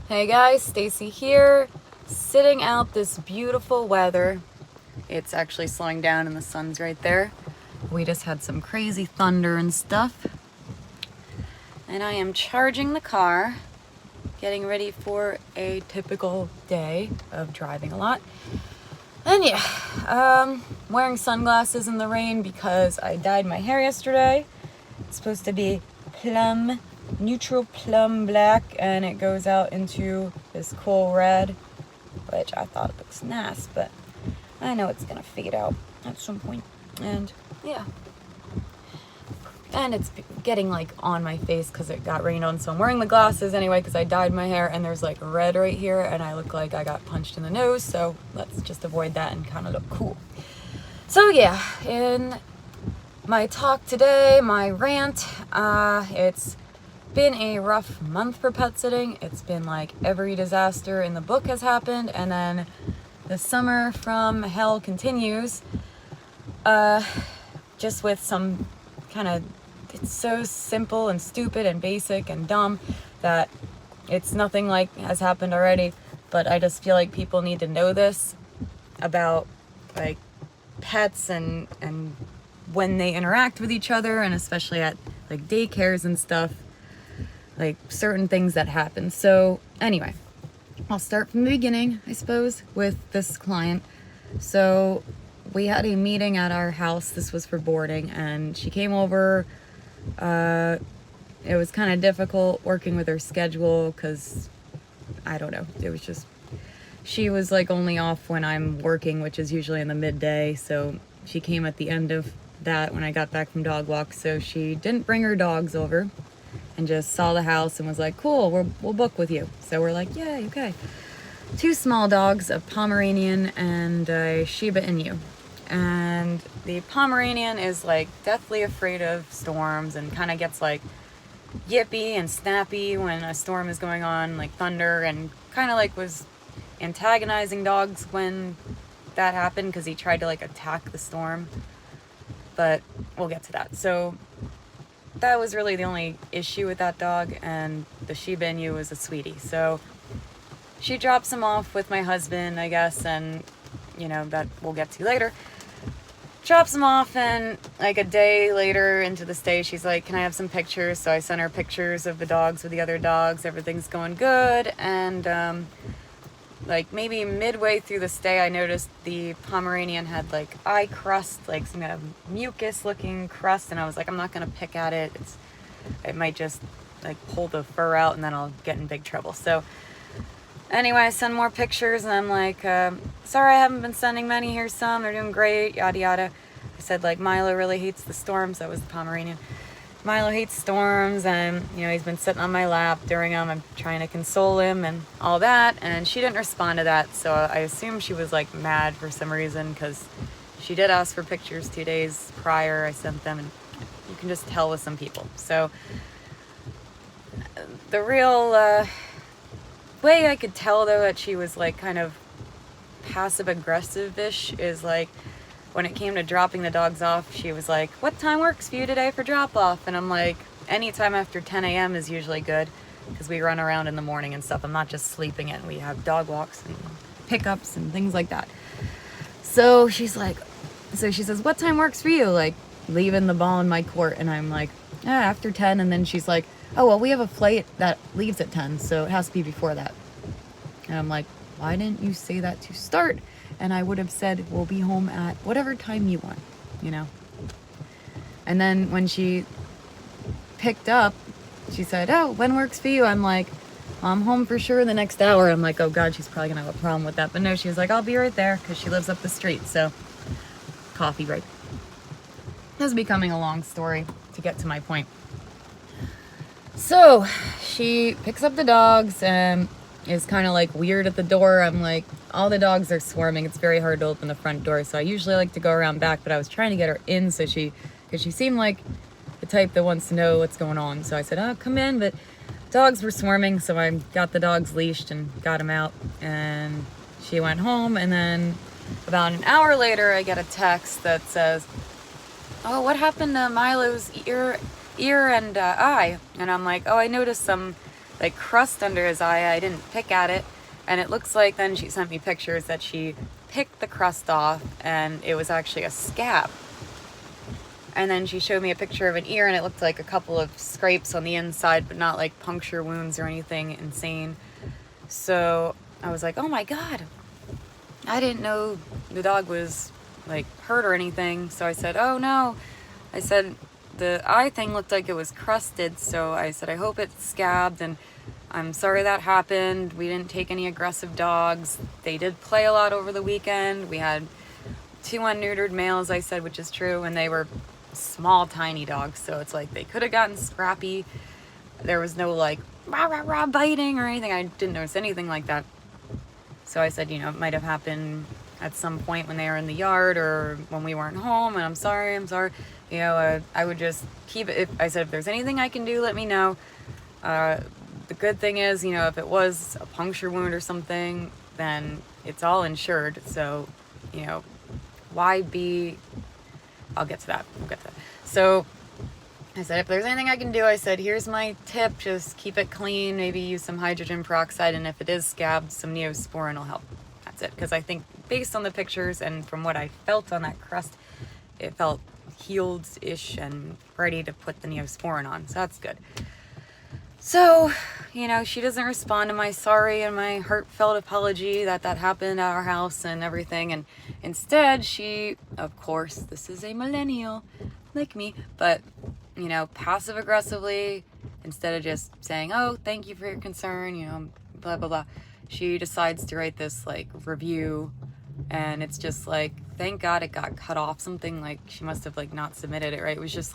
Hey guys, Stacy here, sitting out this beautiful weather. It's actually slowing down and the sun's right there. We just had some crazy thunder and stuff. And I am charging the car, getting ready for a typical day of driving a lot. And yeah, wearing sunglasses in the rain because I dyed my hair yesterday. It's supposed to be neutral plum black, and it goes out into this cool red, which I thought looks nice, but I know it's gonna fade out at some point. And yeah, and it's getting like on my face because it got rained on, so I'm wearing the glasses anyway because I dyed my hair, and there's like red right here and I look like I got punched in the nose, so let's just avoid that and kind of look cool. So yeah, in my talk today, my rant, it's been a rough month for pet sitting. It's been like every disaster in the book has happened, and then the summer from hell continues, just with some kind of, it's so simple and stupid and basic and dumb that it's nothing like has happened already, but I just feel like people need to know this about like pets and when they interact with each other, and especially at like daycares and stuff, like certain things that happen. So anyway, I'll start from the beginning, I suppose, with this client. So we had a meeting at our house. This was for boarding, and she came over. It was kind of difficult working with her schedule because I don't know, it was just, she was like only off when I'm working, which is usually in the midday, so she came at the end of that when I got back from dog walk. So she didn't bring her dogs over and just saw the house and was like, cool, we'll book with you. So we're like, yay, okay. 2 small dogs, a Pomeranian and a Shiba Inu. And the Pomeranian is like deathly afraid of storms and kind of gets like yippy and snappy when a storm is going on, like thunder, and kind of like was antagonizing dogs when that happened because he tried to like attack the storm. But we'll get to that. So that was really the only issue with that dog, and the Shiba Inu was a sweetie. So she drops him off with my husband, I guess, and you know, that we'll get to later. Drops him off, and like a day later into the stay, she's like, can I have some pictures? So I sent her pictures of the dogs with the other dogs. Everything's going good. And like maybe midway through the stay, I noticed the Pomeranian had like eye crust, like some kind of mucus looking crust, and I was like, I'm not gonna pick at it. It might just like pull the fur out and then I'll get in big trouble. So anyway, I send more pictures, and I'm like, sorry I haven't been sending many. Here's some, they're doing great, yada yada. I said like Milo really hates the storms. That was the Pomeranian. Milo hates storms, and you know, he's been sitting on my lap during them. I'm trying to console him and all that, and she didn't respond to that, so I assume she was like mad for some reason, because she did ask for pictures 2 days prior. I sent them, and you can just tell with some people. So the real way I could tell though that she was like kind of passive aggressive-ish is like when it came to dropping the dogs off, she was like, what time works for you today for drop off? And I'm like, anytime after 10 a.m. is usually good, because we run around in the morning and stuff. I'm not just sleeping in. We have dog walks and pickups and things like that. So she's like, so she says, what time works for you? Like leaving the ball in my court. And I'm like, after 10. And then she's like, oh, well, we have a flight that leaves at 10, so it has to be before that. And I'm like, why didn't you say that to start? And I would have said, we'll be home at whatever time you want, you know? And then when she picked up, she said, oh, when works for you? I'm like, I'm home for sure in the next hour. I'm like, oh God, she's probably gonna have a problem with that. But no, she was like, I'll be right there, because she lives up the street. So coffee break. This is becoming a long story to get to my point. So she picks up the dogs and is kind of like weird at the door. I'm like, all the dogs are swarming. It's very hard to open the front door. So I usually like to go around back, but I was trying to get her in so because she seemed like the type that wants to know what's going on. So I said, oh, come in. But dogs were swarming. So I got the dogs leashed and got them out, and she went home. And then about an hour later, I get a text that says, oh, what happened to Milo's ear and eye? And I'm like, oh, I noticed some like crust under his eye. I didn't pick at it, and it looks like, then she sent me pictures that she picked the crust off and it was actually a scab. And then she showed me a picture of an ear and it looked like a couple of scrapes on the inside, but not like puncture wounds or anything insane. So I was like, oh my God, I didn't know the dog was like hurt or anything. So I said, oh no. I said, the eye thing looked like it was crusted. So I said, I hope it's scabbed, and I'm sorry that happened. We didn't take any aggressive dogs. They did play a lot over the weekend. We had 2 unneutered males, I said, which is true, and they were small, tiny dogs. So it's like they could have gotten scrappy. There was no like rah, rah, rah, biting or anything. I didn't notice anything like that. So I said, it might have happened at some point when they were in the yard or when we weren't home, and I'm sorry. I would just keep it. I said, if there's anything I can do, let me know. The good thing is, if it was a puncture wound or something, then it's all insured. So, why be, I'll get to that. We'll get to that. So I said, if there's anything I can do, I said, here's my tip. Just keep it clean. Maybe use some hydrogen peroxide. And if it is scabbed, some Neosporin will help. That's it. Because I think based on the pictures and from what I felt on that crust, it felt healed-ish and ready to put the Neosporin on. So that's good. So, she doesn't respond to my sorry and my heartfelt apology that happened at our house and everything. And instead, she, of course, this is a millennial like me, but, passive aggressively, instead of just saying, oh, thank you for your concern, blah, blah, blah, she decides to write this, review. And it's just thank God it got cut off. Something she must have not submitted it right. It was just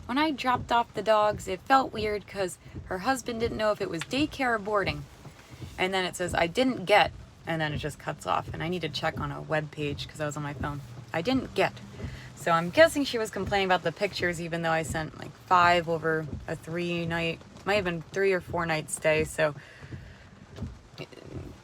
when I dropped off the dogs, it felt weird because her husband didn't know if it was daycare or boarding. And then it says, I didn't get, and then it just cuts off. And I need to check on a web page because I was on my phone. I didn't get. So I'm guessing she was complaining about the pictures, even though I sent 5 over a 3-night, might have been 3 or 4 night stay. So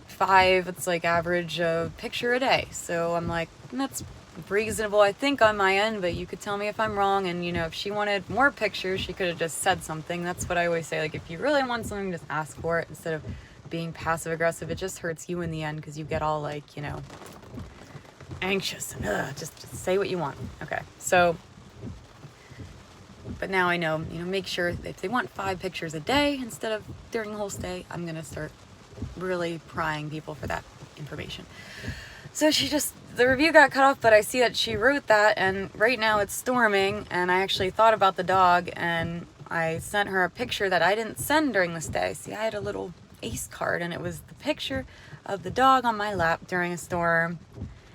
5, it's average picture a day. So I'm that's reasonable, I think, on my end, but you could tell me if I'm wrong. And if she wanted more pictures, she could have just said something. That's what I always say, if you really want something, just ask for it instead of being passive aggressive. It just hurts you in the end because you get all anxious and just say what you want. Okay, so but now I know, make sure if they want 5 pictures a day instead of during the whole stay, I'm gonna start really prying people for that information. So the review got cut off, but I see that she wrote that, and right now it's storming, and I actually thought about the dog, and I sent her a picture that I didn't send during the stay. See, I had a little ace card, and it was the picture of the dog on my lap during a storm,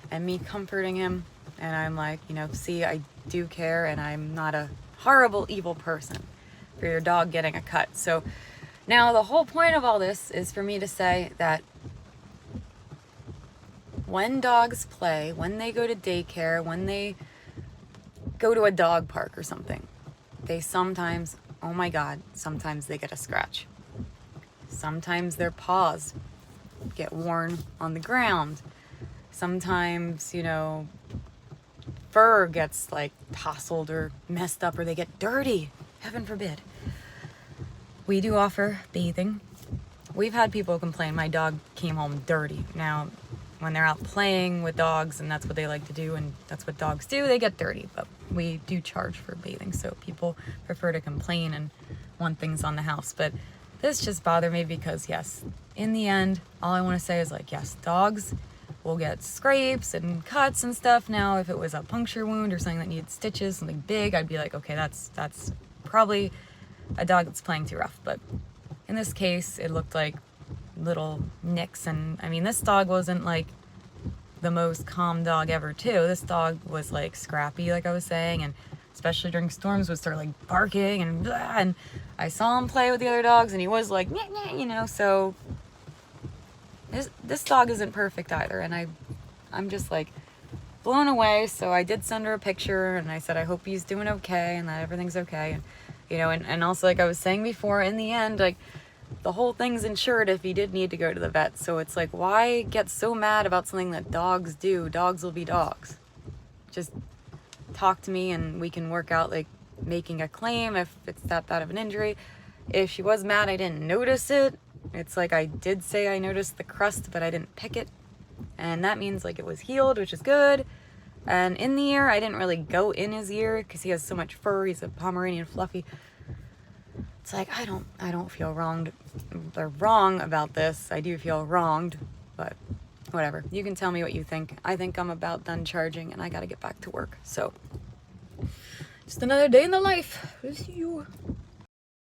and me comforting him, and I'm see, I do care, and I'm not a horrible, evil person for your dog getting a cut. So now the whole point of all this is for me to say that when dogs play, when they go to daycare, when they go to a dog park or something, they sometimes, oh my God, sometimes they get a scratch. Sometimes their paws get worn on the ground. Sometimes, fur gets tousled or messed up, or they get dirty. Heaven forbid. We do offer bathing. We've had people complain my dog came home dirty. Now, when they're out playing with dogs and that's what they like to do and that's what dogs do, they get dirty. But we do charge for bathing, so people prefer to complain and want things on the house. But this just bothered me because, yes, in the end, all I want to say is yes, dogs will get scrapes and cuts and stuff. Now, if it was a puncture wound or something that needed stitches, something big, I'd be okay, that's probably a dog that's playing too rough. But in this case, it looked like little nicks, and this dog wasn't the most calm dog ever too. This dog was scrappy, like I was saying, and especially during storms would start barking and blah, and I saw him play with the other dogs and he was nyeh, nyeh, so this dog isn't perfect either, and I'm just blown away. So I did send her a picture and I said I hope he's doing okay and that everything's okay, and and also, I was saying before, in the end, the whole thing's insured if he did need to go to the vet. So it's why get so mad about something that dogs do? Dogs will be dogs. Just talk to me and we can work out making a claim if it's that bad of an injury. If she was mad I didn't notice it, it's like I did say I noticed the crust, but I didn't pick it. And that means like it was healed, which is good. And in the ear, I didn't really go in his ear because he has so much fur. He's a Pomeranian fluffy. It's like, I don't feel wronged. They're wrong about this. I do feel wronged, but whatever. You can tell me what you think. I think I'm about done charging and I gotta get back to work. So, just another day in the life. See you.